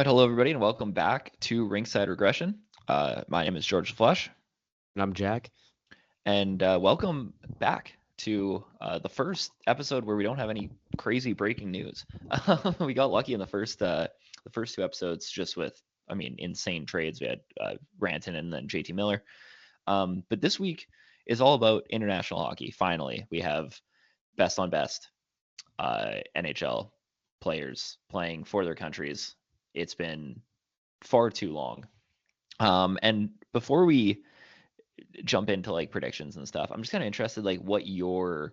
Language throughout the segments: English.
Right, hello, everybody, and welcome back to Ringside Regression. My name is George Flush, And I'm Jack. and welcome back to the first episode where we don't have any crazy breaking news. We got lucky in the first two episodes, just with, insane trades. We had Ranton and then JT Miller. But this week is all about international hockey. Finally, we have best on best NHL players playing for their countries. It's been far too long. And before we jump into like predictions and stuff, I'm just kind of interested like what your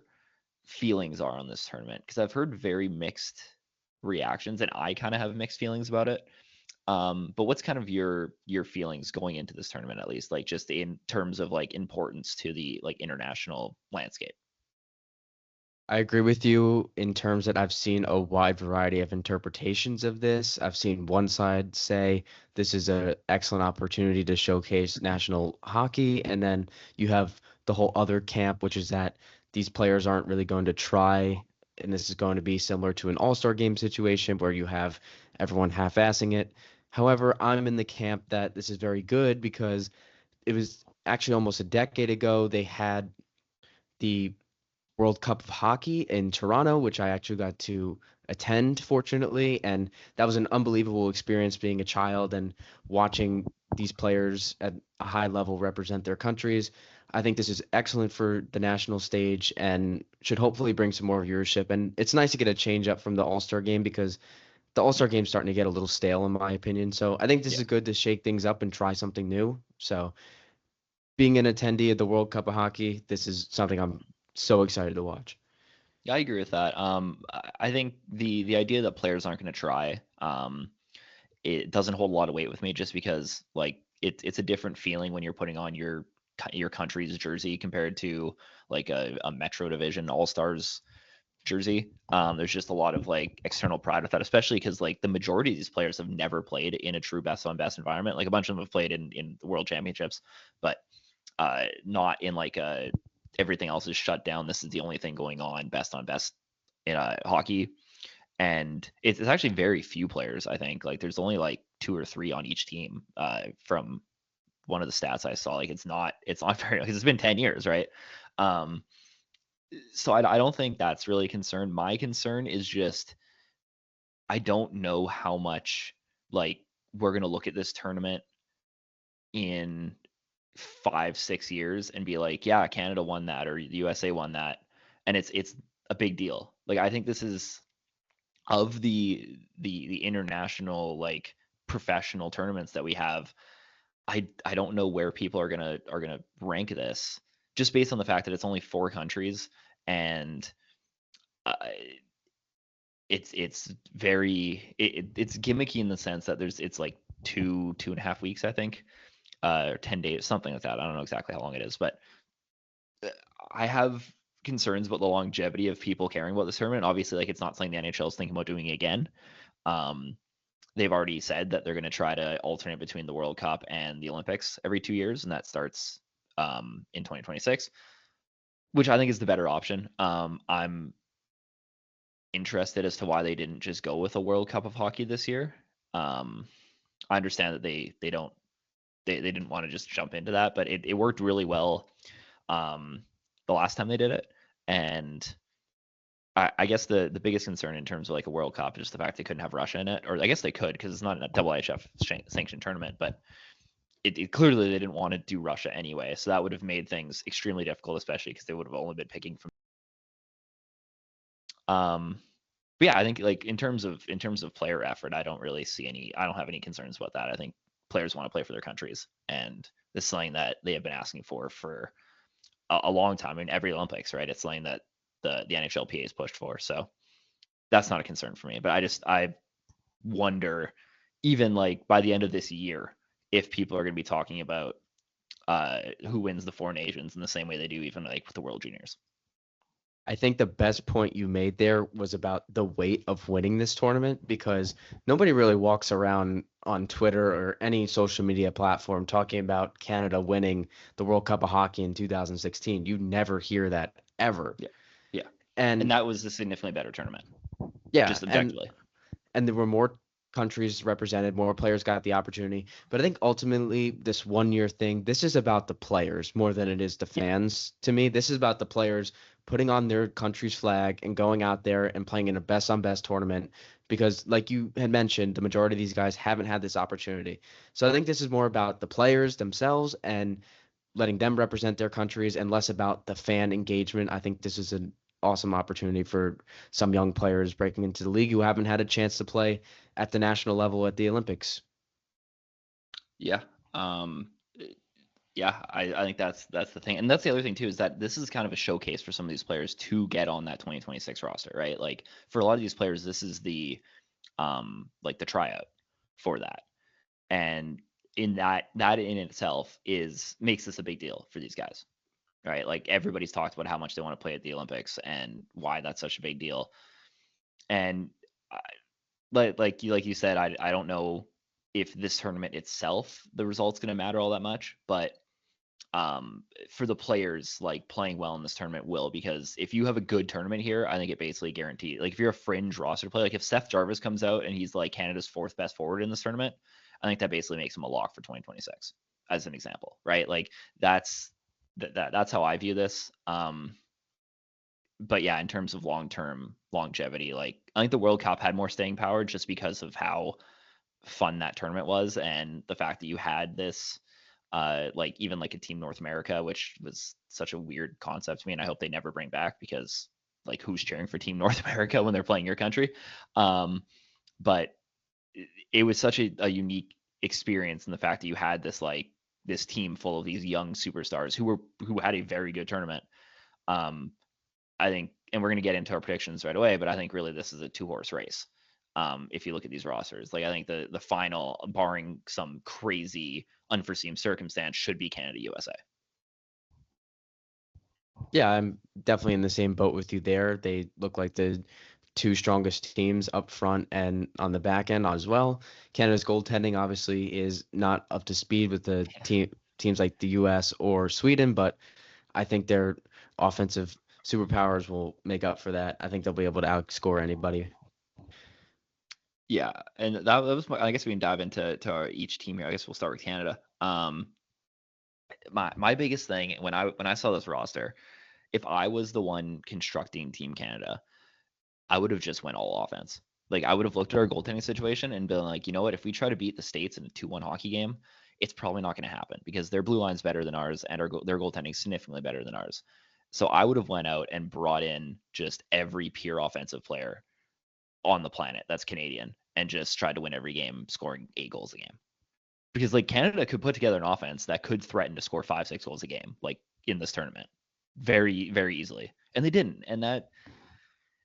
feelings are on this tournament because I've heard very mixed reactions and I kind of have mixed feelings about it. But what's kind of your feelings going into this tournament at least, like just in terms of like importance to the like international landscape? I agree with you in terms that I've seen a wide variety of interpretations of this. I've seen one side say this is an excellent opportunity to showcase national hockey, and then you have the whole other camp, which is that these players aren't really going to try, and this is going to be similar to an all-star game situation where you have everyone half-assing it. However, I'm in the camp that this is very good because it was actually almost a decade ago they had the World Cup of Hockey in Toronto, which I actually got to attend, fortunately. And that was an unbelievable experience being a child and watching these players at a high level represent their countries. I think this is excellent for the national stage and should hopefully bring some more viewership. And it's nice to get a change up from the All Star game because the All Star game's starting to get a little stale, in my opinion. So I think this Yeah. is good to shake things up and try something new. So being an attendee of the World Cup of Hockey, this is something I'm so excited to watch. Yeah, I agree with that. I think the idea that players aren't going to try, it doesn't hold a lot of weight with me just because like it's a different feeling when you're putting on your country's jersey compared to like a Metro Division All Stars jersey. There's just a lot of like external pride with that, especially because like the majority of these players have never played in a true best on best environment. Like a bunch of them have played in the World Championships, but not in like a everything else is shut down. This is the only thing going on best on best in hockey, and it's actually very few players. I think like there's only like two or three on each team. From one of the stats I saw, like it's not very because it's been 10 years, right? Um, so I don't think that's really a concern. My concern is just I don't know how much like we're gonna look at this tournament in 5 6 years and be like, yeah, Canada won that or the USA won that, and it's a big deal. Like I think this is of the international like professional tournaments that we have. I don't know where people are gonna rank this just based on the fact that it's only four countries and uh, it's very it's gimmicky in the sense that it's like 2.5 weeks I think, or 10 days, something like that. I don't know exactly how long it is, but I have concerns about the longevity of people caring about this tournament. Obviously, like it's not something the NHL is thinking about doing again. Um, they've already said that they're going to try to alternate between the World Cup and the Olympics every 2 years, and that starts in 2026, which I think is the better option. I'm interested as to why they didn't just go with a World Cup of hockey this year. Um, I understand that they don't they didn't want to just jump into that, but it worked really well um, the last time they did it. And I guess the biggest concern in terms of like a World Cup is just the fact they couldn't have Russia in it, or I guess they could because it's not a IIHF sanctioned tournament, but it clearly they didn't want to do Russia anyway, so that would have made things extremely difficult, especially because they would have only been picking from. Um, but yeah, I think like in terms of player effort, I don't really see any. I don't have any concerns about that. I think players want to play for their countries, and this is something that they have been asking for a long time. I mean, every Olympics, right? It's something that the NHLPA has pushed for. So that's not a concern for me. But I wonder, even like by the end of this year, if people are going to be talking about who wins the four nations in the same way they do even like with the World Juniors. I think the best point you made there was about the weight of winning this tournament because nobody really walks around on Twitter or any social media platform talking about Canada winning the World Cup of Hockey in 2016. You never hear that ever. Yeah, yeah, and And that was a significantly better tournament, yeah, just objectively. and there were more countries represented, more players got the opportunity. But I think ultimately this 1 year thing, this is about the players more than it is the Yeah. fans. To me, this is about the players putting on their country's flag and going out there and playing in a best on best tournament. Because like you had mentioned, the majority of these guys haven't had this opportunity. So I think this is more about the players themselves and letting them represent their countries and less about the fan engagement. I think this is an awesome opportunity for some young players breaking into the league who haven't had a chance to play at the national level at the Olympics. Yeah. Yeah, I think that's the thing. And that's the other thing too, is that this is kind of a showcase for some of these players to get on that 2026 roster, right? Like for a lot of these players, this is the like the tryout for that. And in that in itself is makes this a big deal for these guys. Right? Like everybody's talked about how much they want to play at the Olympics and why that's such a big deal. And I, like you said, I don't know if this tournament itself the result's going to matter all that much, but for the players, like playing well in this tournament will, because if you have a good tournament here, I think it basically guaranteed. Like if you're a fringe roster player, like if Seth Jarvis comes out and he's like Canada's fourth best forward in this tournament, I think that basically makes him a lock for 2026, as an example, right? Like that's that's how I view this. But yeah, in terms of long term longevity, like I think the World Cup had more staying power just because of how fun that tournament was and the fact that you had this like even like a Team North America, which was such a weird concept to me, and I hope they never bring back, because like who's cheering for Team North America when they're playing your country? But it was such a unique experience in the fact that you had this like this team full of these young superstars who had a very good tournament. I think, and we're going to get into our predictions right away, but I think really this is a 2-horse race. If you look at these rosters, like I think the final, barring some crazy unforeseen circumstance, should be Canada USA. Yeah, I'm definitely in the same boat with you there. They look like the two strongest teams up front and on the back end as well. Canada's goaltending obviously is not up to speed with the teams like the US or Sweden, but I think their offensive superpowers will make up for that. I think they'll be able to outscore anybody. Yeah, and that was I guess we can dive into each team here. I guess we'll start with Canada. My biggest thing when I saw this roster, if I was the one constructing Team Canada, I would have just went all offense. Like I would have looked at our goaltending situation and been like, you know what, if we try to beat the States in a 2-1 hockey game, it's probably not going to happen because their blue line's better than ours and their goaltending significantly better than ours. So I would have went out and brought in just every pure offensive player on the planet that's Canadian and just tried to win every game, scoring 8 goals a game. Because like Canada could put together an offense that could threaten to score 5-6 goals a game, like in this tournament, very very easily, and they didn't. And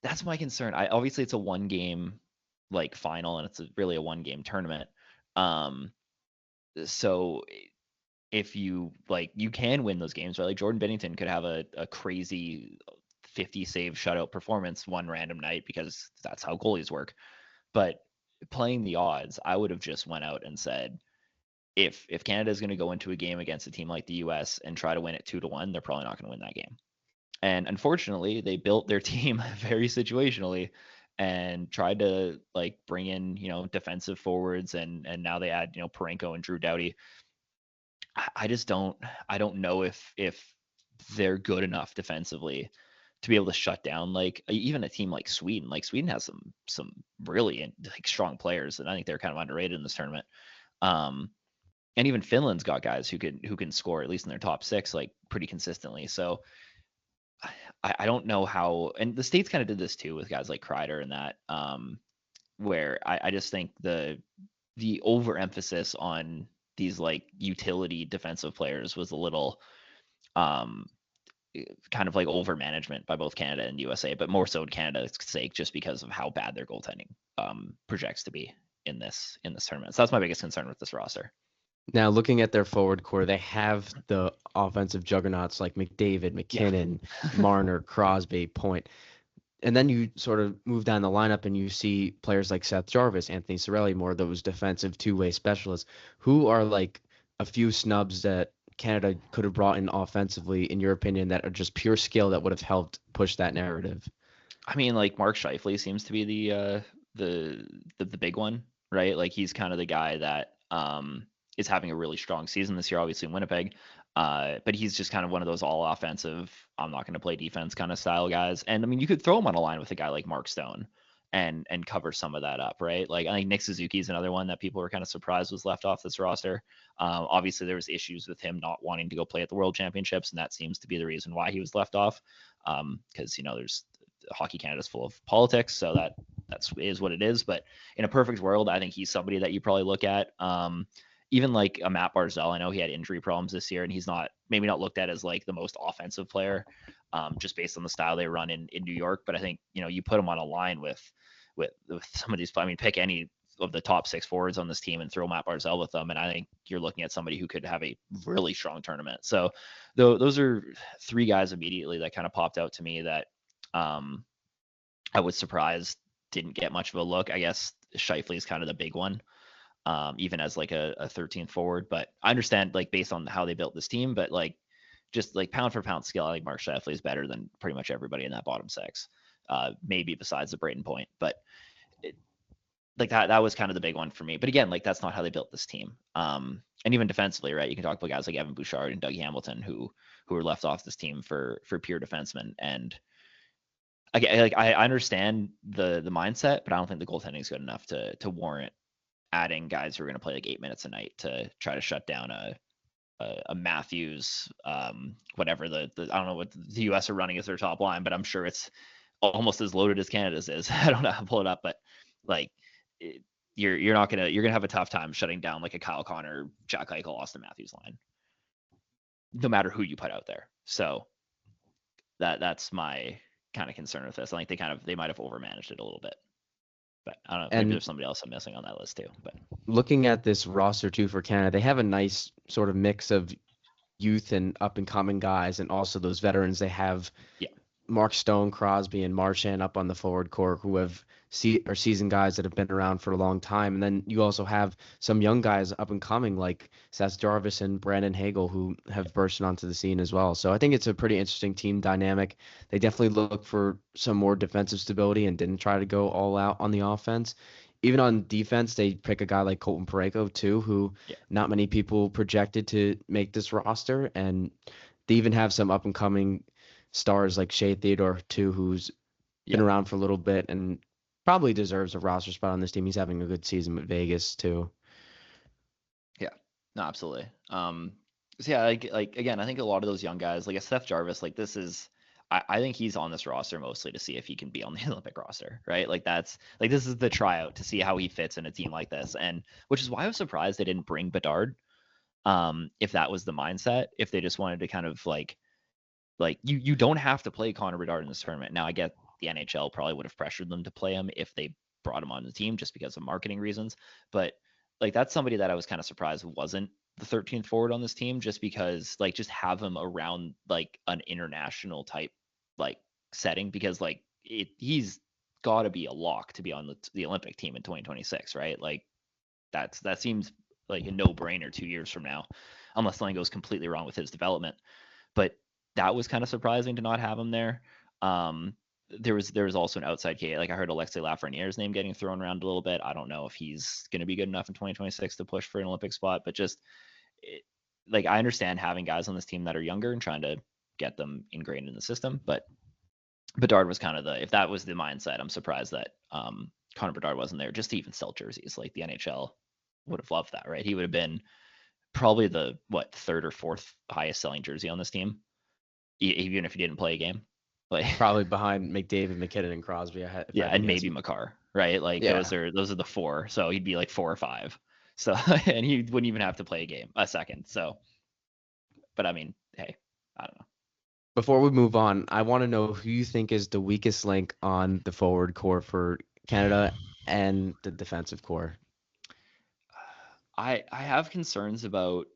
that's my concern. I obviously it's a 1-game like final, and it's really a 1-game tournament. Um, so if you like, you can win those games, right? Like Jordan Binnington could have a crazy 50 save shutout performance one random night because that's how goalies work. But playing the odds, I would have just went out and said, if Canada is going to go into a game against a team like the US and try to win it 2-1, they're probably not going to win that game. And unfortunately, they built their team very situationally and tried to like bring in, defensive forwards, and now they add, Parenko and Drew Doughty. I just don't know if they're good enough defensively to be able to shut down like even a team like Sweden. Like Sweden has some really like strong players, and I think they're kind of underrated in this tournament. And even Finland's got guys who can score at least in their top 6 like pretty consistently. So I don't know how, and the States kind of did this too with guys like Kreider and that, where I just think the overemphasis on these like utility defensive players was a little um kind of like over management by both Canada and USA, but more so Canada's sake just because of how bad their goaltending projects to be in this tournament. So that's my biggest concern with this roster. Now, looking at their forward core, they have the offensive juggernauts like McDavid, McKinnon, Marner, Crosby, Point. And then you sort of move down the lineup and you see players like Seth Jarvis, Anthony Cirelli, more of those defensive two-way specialists who are like a few snubs that Canada could have brought in offensively, in your opinion, that are just pure skill that would have helped push that narrative. I mean, like Mark Scheifele seems to be the big one, right? Like he's kind of the guy that is having a really strong season this year, obviously in Winnipeg. But he's just kind of one of those all offensive, I'm not going to play defense kind of style guys. And I mean, you could throw him on a line with a guy like Mark Stone and cover some of that up, right? Like I think Nick Suzuki is another one that people were kind of surprised was left off this roster. Obviously, there was issues with him not wanting to go play at the World Championships, and that seems to be the reason why he was left off. Because there's Hockey Canada's full of politics, so that's is what it is. But in a perfect world, I think he's somebody that you probably look at. Even like a Matt Barzal, I know he had injury problems this year, and he's maybe not looked at as like the most offensive player, just based on the style they run in New York. But I think you put him on a line with some of these. I mean, pick any of the top 6 forwards on this team and throw Matt Barzal with them, and I think you're looking at somebody who could have a really strong tournament. So those are 3 guys immediately that kind of popped out to me that I was surprised didn't get much of a look. I guess Scheifele is kind of the big one. Even as like a 13th forward. But I understand like based on how they built this team, but like just like pound for pound skill, I think Mark Scheifele is better than pretty much everybody in that bottom 6. Maybe besides the Brayden Point, but like that was kind of the big one for me. But again, like that's not how they built this team. And even defensively, right? You can talk about guys like Evan Bouchard and Dougie Hamilton who were left off this team for pure defensemen. And I understand the mindset, but I don't think the goaltending is good enough to warrant adding guys who are going to play like 8 minutes a night to try to shut down a Matthews, whatever the I don't know what the U.S. are running as their top line, but I'm sure it's almost as loaded as Canada's is. I don't know how to pull it up, but like you're gonna have a tough time shutting down like a Kyle Connor, Jack Eichel, Austin Matthews line, no matter who you put out there. So that's my kind of concern with this. I think they might have overmanaged it a little bit. But I don't know. Maybe there's somebody else I'm missing on that list too. But looking at this roster too for Canada, they have a nice sort of mix of youth and up and coming guys, and also those veterans. They have Mark Stone, Crosby, and Marchand up on the forward core who are seasoned guys that have been around for a long time. And then you also have some young guys up and coming like Seth Jarvis and Brandon Hagel who have bursted onto the scene as well. So I think it's a pretty interesting team dynamic. They definitely look for some more defensive stability and didn't try to go all out on the offense. Even on defense, they pick a guy like Colton Parayko too, who not many people projected to make this roster. And they even have some up and coming stars like Shea Theodore too, who's been around for a little bit and probably deserves a roster spot on this team. He's having a good season with Vegas too. Yeah, no, absolutely. So yeah, like again, I think a lot of those young guys, like a Seth Jarvis, like this is, I think he's on this roster mostly to see if he can be on the Olympic roster, right? Like that's like this is the tryout to see how he fits in a team like this, and which is why I was surprised they didn't bring Bedard. If that was the mindset, if they just wanted to kind of like you don't have to play Connor Bedard in this tournament. Now I get the NHL probably would have pressured them to play him if they brought him on the team just because of marketing reasons. But like that's somebody that I was kind of surprised wasn't the 13th forward on this team, just because like just have him around like an international type like setting, because like he's got to be a lock to be on the Olympic team in 2026, right? Like that seems like a no-brainer 2 years from now, unless something goes completely wrong with his development. But that was kind of surprising to not have him there. There was also an outside case. Like I heard Alexei Lafreniere's name getting thrown around a little bit. I don't know if he's going to be good enough in 2026 to push for an Olympic spot, but just like I understand having guys on this team that are younger and trying to get them ingrained in the system. But Bedard was kind of if that was the mindset, I'm surprised that Connor Bedard wasn't there just to even sell jerseys. Like the NHL would have loved that, right? He would have been probably the 3rd or 4th highest selling jersey on this team, even if he didn't play a game. Like probably behind McDavid, McKinnon, and Crosby. And maybe Makar, right? Like those are the 4. So he'd be like 4 or 5. So and he wouldn't even have to play a second. So, but I mean, hey, I don't know. Before we move on, I want to know who you think is the weakest link on the forward core for Canada and the defensive core. I have concerns about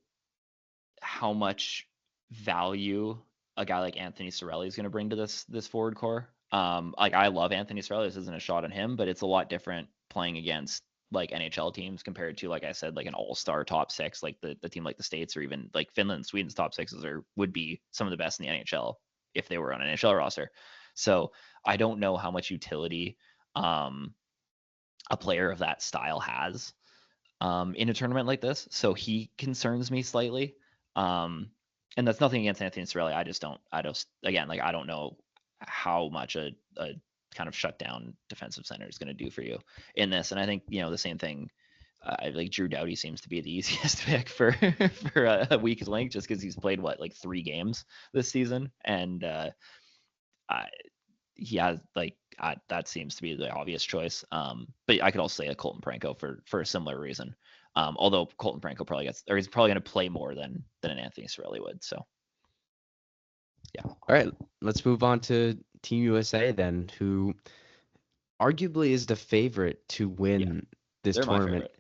how much value a guy like Anthony Cirelli is going to bring to this forward core. Like I love Anthony Cirelli. This isn't a shot on him, but it's a lot different playing against like NHL teams compared to, like I said, like an all-star top 6, like the team like the States, or even like Finland, Sweden's top 6s would be some of the best in the NHL if they were on an NHL roster. So I don't know how much utility a player of that style has in a tournament like this. So he concerns me slightly. And that's nothing against Anthony Cirelli. I just again, like I don't know how much a kind of shutdown defensive center is going to do for you in this. And I think, the same thing. Like Drew Doughty seems to be the easiest pick for for a weak link, just because he's played like 3 games this season, and I, he has that seems to be the obvious choice. But I could also say a Colton Franco for a similar reason. Although Colton Franco he's probably going to play more than an Anthony Cirelli would. So yeah. All right, let's move on to Team USA then, who arguably is the favorite to win this They're my tournament. favorite.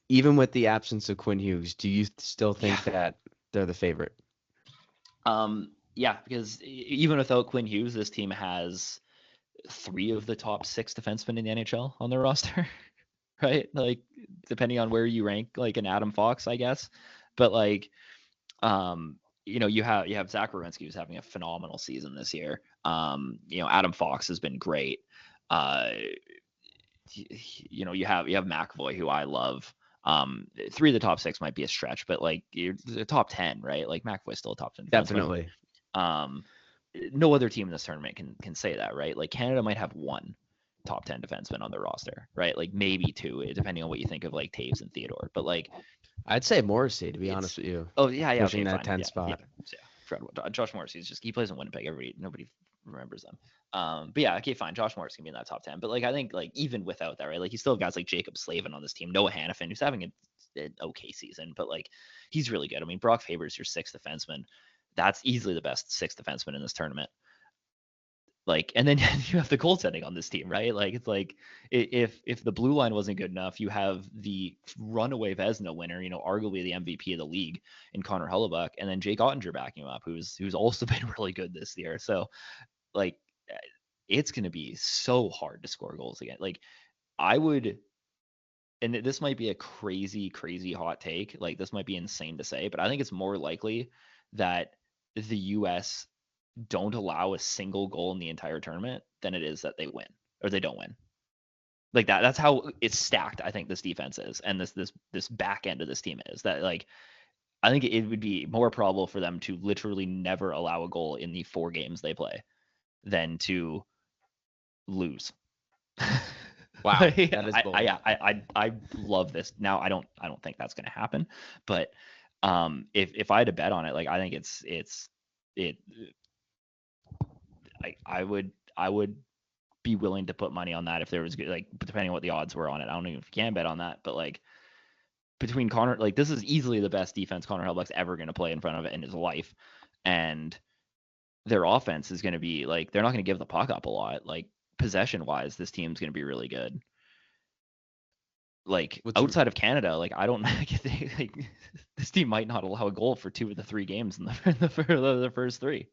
Even with the absence of Quinn Hughes, do you still think that they're the favorite? Yeah, because even without Quinn Hughes, this team has 3 of the top 6 defensemen in the NHL on their roster, right? Like, depending on where you rank, like an Adam Fox, I guess. But like, you have Zach Werenski, who's having a phenomenal season this year. Adam Fox has been great. You have McAvoy, who I love. 3 of the top 6 might be a stretch, but like the top 10, right? Like McAvoy's still a top 10 defenseman. Definitely. No other team in this tournament can say that, right? Like Canada might have 1 top 10 defenseman on their roster, right? Like maybe 2, depending on what you think of like Taves and Theodore. But like, I'd say Morrissey, to be honest with you. Oh yeah, pushing okay, that 10 spot. Josh Morrissey he plays in Winnipeg. Nobody remembers them. But yeah, okay, fine. Josh Morris can be in that top 10. But like, I think like even without that, right? Like you still have guys like Jacob Slavin on this team, Noah Hannafin, who's having an okay season, but like he's really good. I mean, Brock Faber's your 6th defenseman. That's easily the best 6th defenseman in this tournament. Like, and then you have the goaltending on this team, right? Like, it's like if the blue line wasn't good enough, you have the runaway Vezina winner, arguably the MVP of the league in Connor Hellebuyck, and then Jake Ottinger backing him up, who's also been really good this year. So, like, it's going to be so hard to score goals again. Like, I would, and this might be a crazy, crazy hot take. Like, this might be insane to say, but I think it's more likely that the U.S. don't allow a single goal in the entire tournament than it is that they win or they don't win. Like that's how it's stacked. I think this defense is, and this back end of this team is that like, I think it would be more probable for them to literally never allow a goal in the 4 games they play than to lose. Wow, that is bold. I love this. Now I don't think that's going to happen, but if I had to bet on it, like I think I would be willing to put money on that if there was like, depending on what the odds were on it. I don't know if you can bet on that, but like between Connor, like this is easily the best defense Connor Hellebuyck's ever going to play in front of it in his life, and their offense is going to be like they're not going to give the puck up a lot. Like possession wise, this team's going to be really good. Like outside of Canada, like I don't like this team might not allow a goal for 2 of the 3 games in the first 3.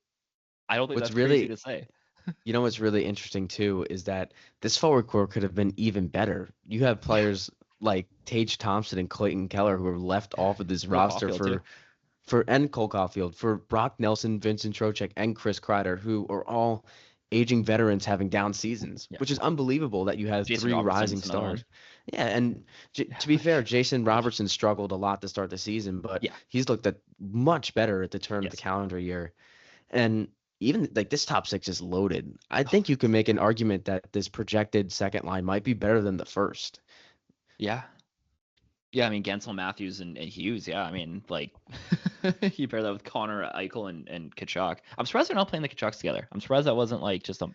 I don't think that's really crazy to say. You know what's really interesting too is that this forward core could have been even better. You have players like Tage Thompson and Clayton Keller who were left off of this roster and Cole Caulfield, for Brock Nelson, Vincent Trocheck, and Chris Kreider, who are all aging veterans having down seasons, which is unbelievable that you have Jason 3 rising stars. Yeah, and to be fair, Jason Robertson struggled a lot to start the season, but he's looked much better at the turn of the calendar year. And even like this top 6 is loaded. I think you can make an argument that this projected second line might be better than the first. Yeah. Yeah, I mean Gensel, Matthews, and Hughes. Yeah, I mean like you pair that with Connor, Eichel, and Tkachuk. I'm surprised they're not playing the Tkachuks together. I'm surprised that wasn't like just a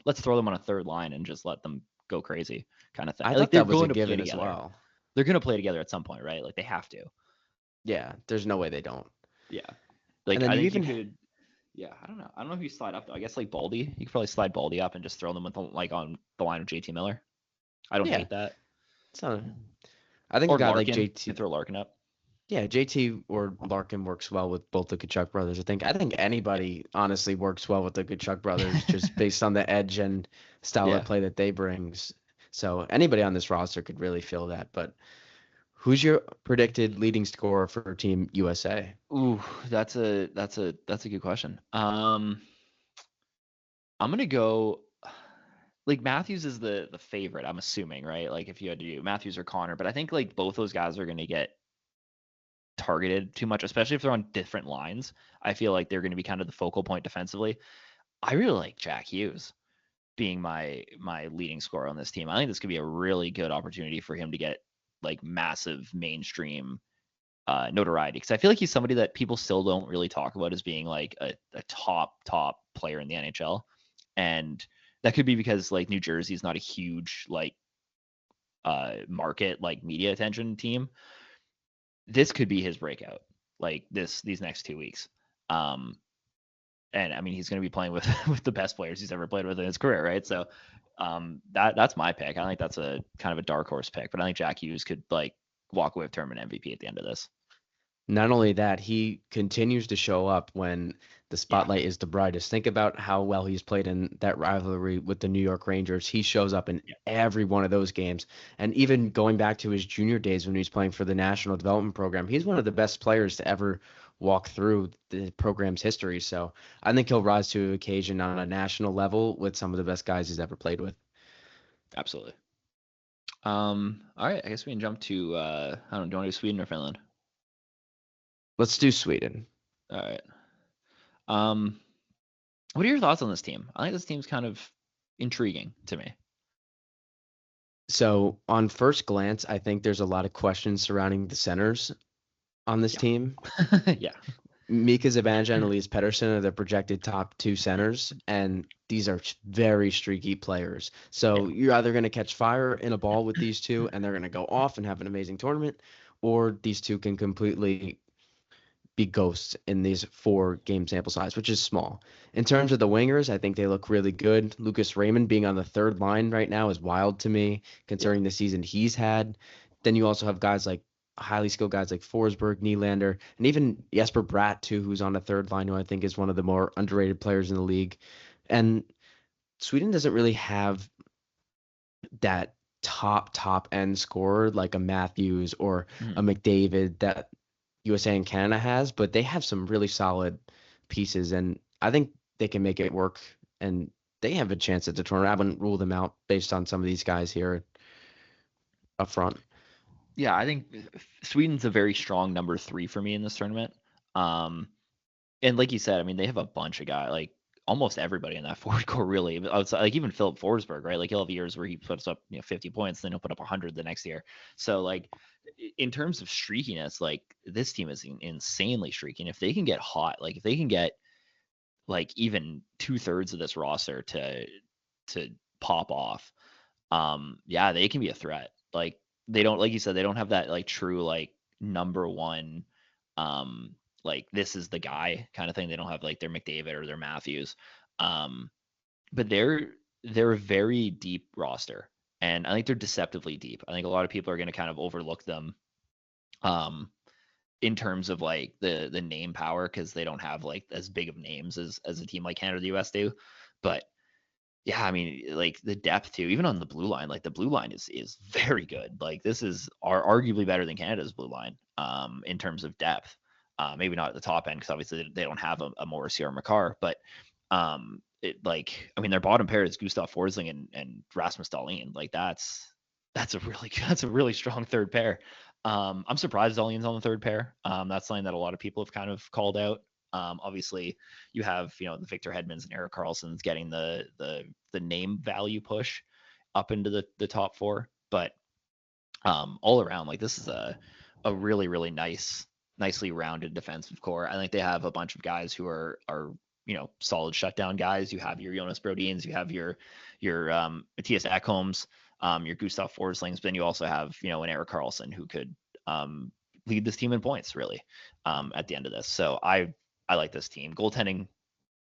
let's throw them on a third line and just let them go crazy kind of thing. I think that was a given as well. They're going to play together at some point, right? Like they have to. Yeah, there's no way they don't. Yeah, like I think you could. Yeah, I don't know. I don't know if you slide up. I guess like Baldy. You could probably slide Baldy up and just throw them with on the line of JT Miller. I don't hate that. I think a guy Larkin, like JT. You throw Larkin up. Yeah, JT or Larkin works well with both the Tkachuk brothers. I think anybody honestly works well with the Tkachuk brothers just based on the edge and style of play that they bring. So anybody on this roster could really feel that. But who's your predicted leading scorer for Team USA? Ooh, that's a good question. I'm gonna go. like Matthews is the favorite, I'm assuming, right? Like if you had to do Matthews or Connor, but I think like both those guys are going to get targeted too much, especially if they're on different lines. I feel like they're going to be kind of the focal point defensively. I really like Jack Hughes being my leading scorer on this team. I think this could be a really good opportunity for him to get like massive mainstream notoriety, because I feel like he's somebody that people still don't really talk about as being like a top player in the NHL, and that could be because like New Jersey's not a huge like market like media attention team. This could be his breakout, like these next 2 weeks. Um, and I mean he's going to be playing with with the best players he's ever played with in his career, right? So that's my pick. I think that's a kind of a dark horse pick, but I think Jack Hughes could like walk away with tournament MVP at the end of this. Not only that, he continues to show up when the Yeah. spotlight is the brightest. Think about how well he's played in that rivalry with the New York Rangers. He shows up in Yeah. every one of those games. And even going back to his junior days when he was playing for the National Development Program, he's one of the best players to ever walk through the program's history. So I think he'll rise to the occasion on a national level with some of the best guys he's ever played with. Absolutely. All right, I guess we can jump to I don't know, do you want to do Sweden or Finland? Let's do Sweden. All right. Um, what are your thoughts on this team? I think this team's kind of intriguing to me. So on first glance, I think there's a lot of questions surrounding the centers on this Yeah. team. Yeah. Mika Zibanejad and Elias Pettersson are the projected top two centers, and these are very streaky players. So Yeah. you're either going to catch fire in a ball with these two, and they're going to go off and have an amazing tournament, or these two can completely be ghosts in these 4 game sample size, which is small. In terms of the wingers, I think they look really good. Lucas Raymond being on the third line right now is wild to me, Yeah. considering the season he's had. Then you also have guys like highly skilled guys like Forsberg, Nylander, and even Jesper Bratt too, who's on the third line, who I think is one of the more underrated players in the league. And Sweden doesn't really have that top end scorer like a Matthews or a Mhm. McDavid that USA and Canada has, but they have some really solid pieces, and I think they can make it work. And they have a chance at the tournament. I wouldn't rule them out based on some of these guys here up front. Yeah, I think Sweden's a very strong number 3 for me in this tournament. Um, and like you said, I mean, they have a bunch of guys, like almost everybody in that forward core, really. But outside, like even Philip Forsberg, right? Like he'll have years where he puts up 50 points, then he'll put up 100 the next year. So like in terms of streakiness, like this team is insanely streaky. And if they can get hot, like if they can get like even 2/3 of this roster to pop off, yeah, they can be a threat. Like they don't, like you said, they don't have that like true like number one, um, like this is the guy kind of thing. They don't have like their McDavid or their Matthews, um, but they're a very deep roster, and I think they're deceptively deep. I think a lot of people are going to kind of overlook them, um, in terms of like the name power, because they don't have like as big of names as a team like Canada or the US do, but yeah, I mean, like the depth too, even on the blue line, like the blue line is very good. Like this is arguably better than Canada's blue line, in terms of depth. Maybe not at the top end because obviously they don't have a Morrissey or Makar, but it like I mean their bottom pair is Gustav Forsling and Rasmus Dahlin. Like that's a really that's a really strong third pair. I'm surprised Dahlin's on the third pair. That's something that a lot of people have kind of called out. Obviously, you have the Victor Hedmans and Erik Karlssons getting the name value push up into the top 4, but all around, like this is a really really nicely rounded defensive core. I think they have a bunch of guys who are solid shutdown guys. You have your Jonas Brodins, you have your Matthias Ekholms, your Gustav Forslings, but then you also have an Erik Karlsson who could lead this team in points really at the end of this. So I like this team. Goaltending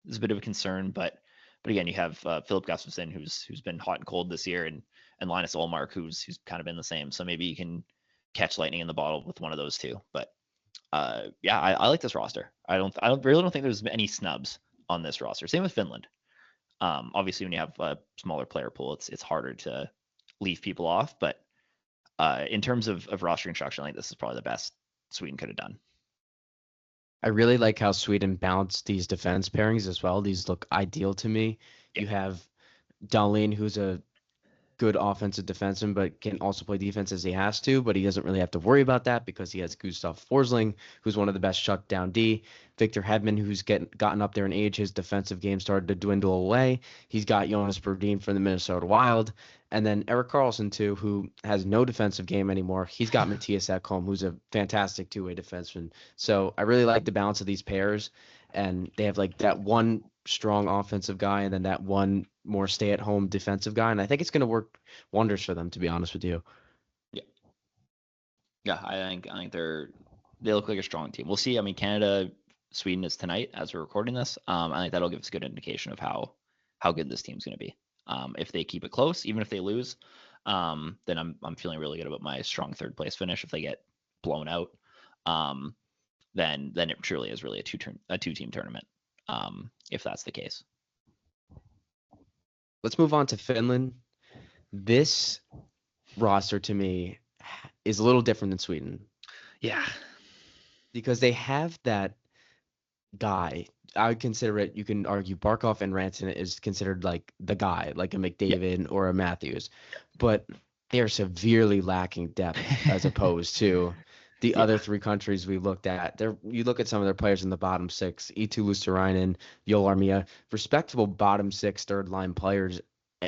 is a bit of a concern, but again, you have Philip Gustafson who's been hot and cold this year, and Linus Olmark who's kind of been the same. So maybe you can catch lightning in the bottle with one of those two. But yeah, I like this roster. I really don't think there's any snubs on this roster. Same with Finland. Obviously, when you have a smaller player pool, it's harder to leave people off. But in terms of roster construction, I think this is probably the best Sweden could have done. I really like how Sweden balanced these defense pairings as well. These look ideal to me. Yeah. You have Dahlin, who's a good offensive defenseman, but can also play defense as he has to, but he doesn't really have to worry about that because he has Gustav Forsling, who's one of the best shutdown D. Victor Hedman, who's gotten up there in age. His defensive game started to dwindle away. He's got Jonas Brodin from the Minnesota Wild. And then Erik Karlsson, too, who has no defensive game anymore. He's got Matthias Ekholm, who's a fantastic two-way defenseman. So I really like the balance of these pairs. And they have like that one strong offensive guy and then that one more stay-at-home defensive guy. And I think it's going to work wonders for them, to be honest with you. Yeah, yeah. I think they look like a strong team. We'll see. I mean, Canada, Sweden is tonight as we're recording this. I think that'll give us a good indication of how good this team's going to be. If they keep it close, even if they lose, then I'm feeling really good about my strong third place finish. If they get blown out, then it truly is really a two-team tournament. If that's the case. Let's move on to Finland. This roster to me is a little different than Sweden Yeah. because they have that guy. I would consider it, you can argue Barkov and Rantanen is considered like the guy, like a McDavid or a Matthews, but they are severely lacking depth as opposed to the other three countries we looked at. There, you look at some of their players in the bottom six: Eetu Luostarinen, Joel Armia, respectable bottom six, third line players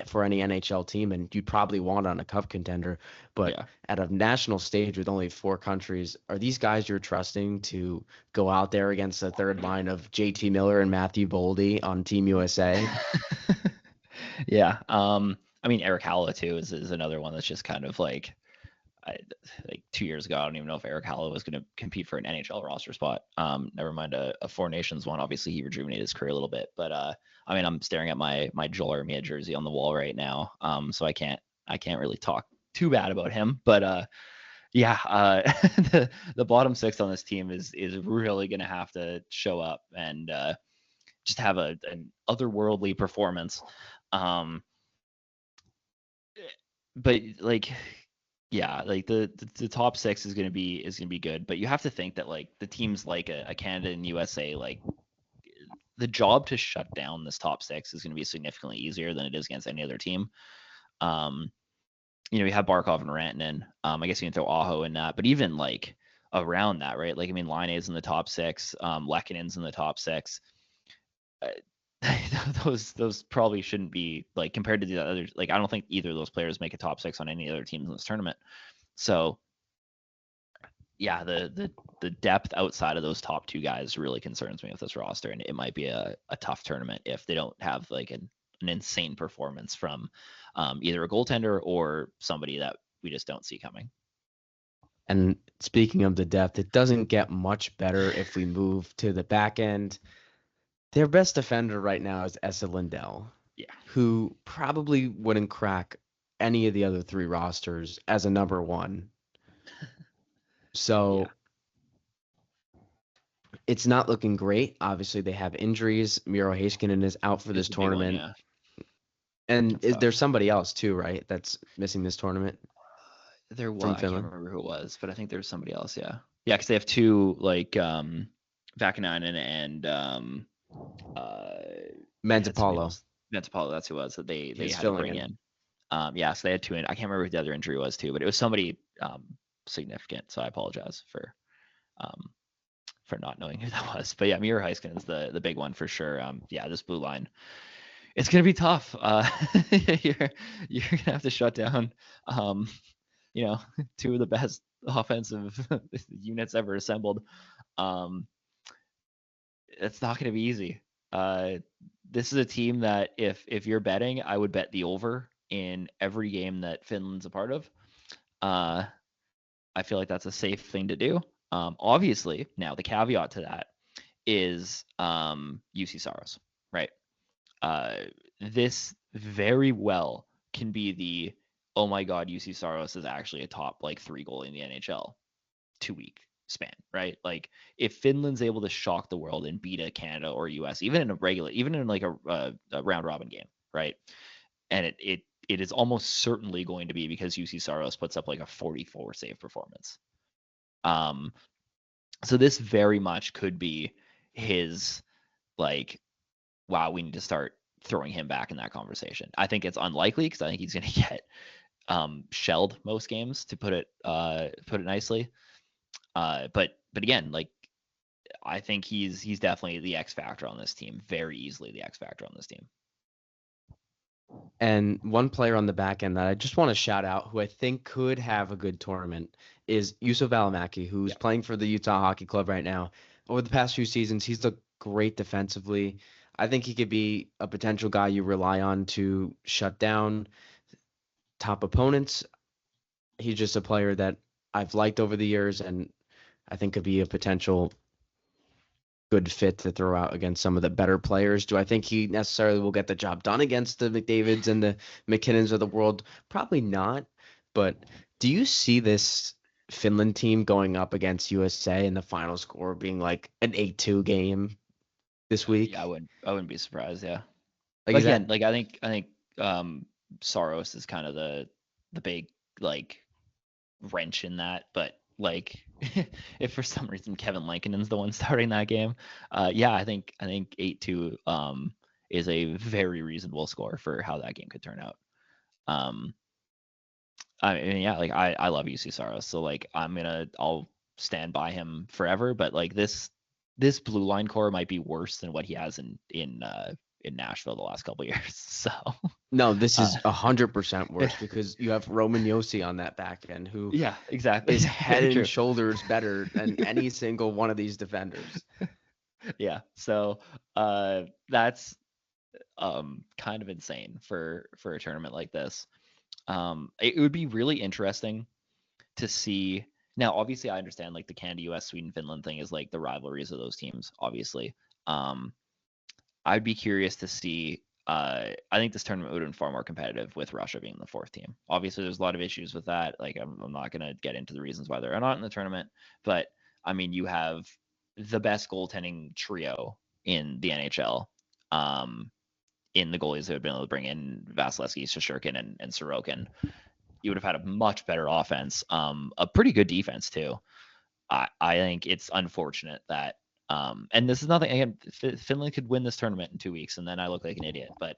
for any NHL team, and you'd probably want on a cup contender. But at a national stage with only four countries, are these guys you're trusting to go out there against the third line of JT Miller and Matthew Boldy on Team USA? Yeah. I mean, Erik Haula too is another one that's just kind of like 2 years ago, I don't even know if Erik Haula was going to compete for an NHL roster spot. Never mind a Four Nations one. Obviously, he rejuvenated his career a little bit, but I mean, I'm staring at my Joel Armia jersey on the wall right now, so I can't really talk too bad about him. But yeah, the bottom six on this team is really going to have to show up and just have an otherworldly performance. But like, yeah, like the top six is gonna be good, but you have to think that like the teams like a Canada and USA, like the job to shut down this top six is gonna be significantly easier than it is against any other team. Um, you have Barkov and Rantanen. I guess you can throw Aho in that, but even like around that, right? Like I mean, Laine's in the top six, Lekkonen's in the top six. Uh, those probably shouldn't be like compared to the others. Like I don't think either of those players make a top six on any other teams in this tournament. So yeah, the depth outside of those top two guys really concerns me with this roster, and it might be a tough tournament if they don't have like an insane performance from either a goaltender or somebody that we just don't see coming. And speaking of the depth, it doesn't get much better if we move to the back end. Their best defender right now is Esa Lindell, who probably wouldn't crack any of the other three rosters as a number one. So it's not looking great. Obviously, they have injuries. Miro Heiskanen is out for this tournament. And there's somebody else too, right? That's missing this tournament. There was. I can't remember who it was, but I think there's somebody else. Yeah, because they have two like Vaakanainen and Mantipalo. Mantipalo, that's who it was that they had to bring in. So they had two. I can't remember who the other injury was too, but it was somebody significant. So I apologize for not knowing who that was. But yeah, Miro Heiskanen is the big one for sure. This blue line, it's gonna be tough. You're gonna have to shut down two of the best offensive units ever assembled. It's not going to be easy. This is a team that if you're betting, I would bet the over in every game that Finland's a part of. I feel like that's a safe thing to do. Obviously, now the caveat to that is UC Saros, right? This very well can be the oh my god, UC Saros is actually a top like 3 goalie in the NHL 2-week span, right? Like if Finland's able to shock the world and beat a Canada or US, even in like a round robin game, right? And it is almost certainly going to be because UC Saros puts up like a 44 save performance. So this very much could be his like, wow, we need to start throwing him back in that conversation. I think it's unlikely because I think he's going to get shelled most games, to put it nicely. But again, like, I think he's definitely the X factor on this team, very easily the X factor on this team. And one player on the back end that I just want to shout out, who I think could have a good tournament, is Yusuf Alamaki, who's playing for the Utah Hockey Club right now. Over the past few seasons, he's looked great defensively. I think he could be a potential guy you rely on to shut down top opponents. He's just a player that I've liked over the years, and I think could be a potential good fit to throw out against some of the better players. Do I think he necessarily will get the job done against the McDavids and the McKinnons of the world? Probably not. But do you see this Finland team going up against USA and the final score being like an 8-2 game this week? Yeah, I wouldn't be surprised. Yeah. Like, But again, like, I think Saros is kind of the big, like, wrench in that. But like, if for some reason Kevin Lankinen's the one starting that game, yeah, I think 8-2 is a very reasonable score for how that game could turn out. I mean, yeah, like, I love UC Saros, so like, I'll stand by him forever. But like, this blue line core might be worse than what he has in Nashville the last couple of years. So no, this is 100% worse because you have Roman Josi on that back end, who yeah, exactly, is head and shoulders better than any single one of these defenders. Yeah, so that's kind of insane for a tournament like this. It would be really interesting to see. Now, obviously, I understand, like, the Canada, US, Sweden, Finland thing is like the rivalries of those teams, obviously. I'd be curious to see. I think this tournament would have been far more competitive with Russia being the fourth team. Obviously, there's a lot of issues with that. Like, I'm not going to get into the reasons why they're not in the tournament, but I mean, you have the best goaltending trio in the NHL. In the goalies that have been able to bring in Vasilevsky, Shesterkin, and Sorokin. You would have had a much better offense, a pretty good defense too. I think it's unfortunate that, and this is nothing. Again, Finland could win this tournament in 2 weeks, and then I look like an idiot. But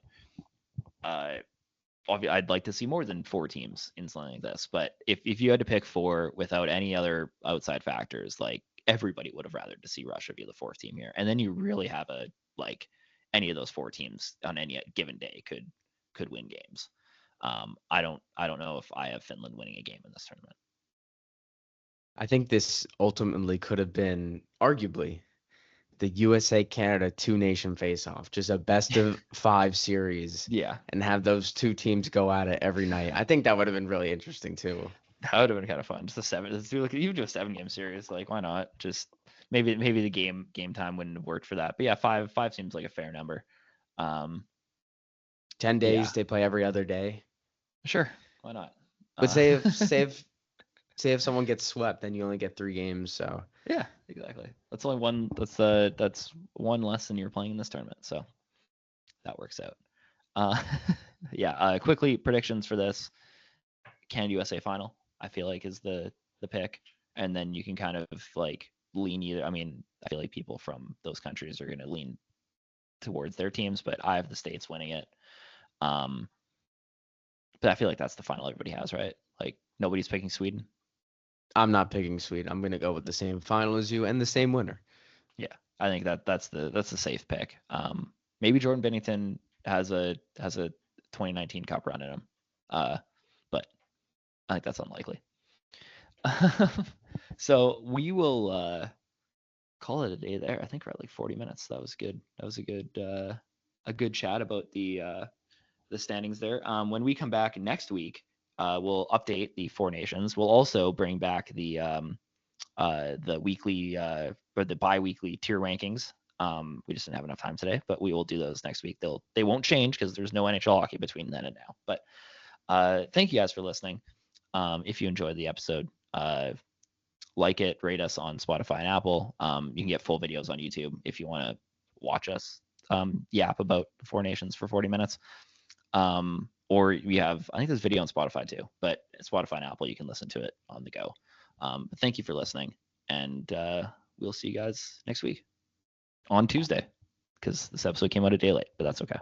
I'd like to see more than 4 teams in something like this. But if you had to pick 4 without any other outside factors, like, everybody would have rather to see Russia be the 4th team here, and then you really have a, like, any of those 4 teams on any given day could win games. I don't know if I have Finland winning a game in this tournament. I think this ultimately could have been arguably the USA-Canada 2-nation face-off, just a best of 5 series. Yeah, and have those 2 teams go at it every night. I think that would have been really interesting too. That would have been kind of fun. Just a 7. Let's do, like, even do a 7-game series. Like, why not? Just maybe the game time wouldn't have worked for that. But yeah, 5 seems like a fair number. 10 days, they play every other day. Sure, why not? But say if someone gets swept, then you only get 3 games. So yeah, exactly. That's only one. That's one less than you're playing in this tournament. So that works out. Yeah. Quickly, predictions for this Canada USA final, I feel like, is the pick, and then you can kind of, like, lean either. I mean, I feel like people from those countries are going to lean towards their teams, but I have the States winning it. But I feel like that's the final everybody has, right? Like, nobody's picking Sweden. I'm not picking Sweden. I'm going to go with the same final as you and the same winner. Yeah, I think that's the safe pick. Maybe Jordan Binnington has a 2019 Cup run in him, but I think that's unlikely. So we will call it a day there. I think we're at like 40 minutes. That was good. That was a good chat about the standings there. When we come back next week, we'll update the 4 nations. We'll also bring back the weekly or the bi-weekly tier rankings. We just didn't have enough time today, but we will do those next week. They won't change because there's no NHL hockey between then and now. But thank you guys for listening. If you enjoyed the episode, like it, rate us on Spotify and Apple. You can get full videos on YouTube if you want to watch us yap about 4 nations for 40 minutes. Or we have, I think there's video on Spotify too, but Spotify and Apple, you can listen to it on the go. But thank you for listening, and we'll see you guys next week on Tuesday, because this episode came out a day late, but that's okay.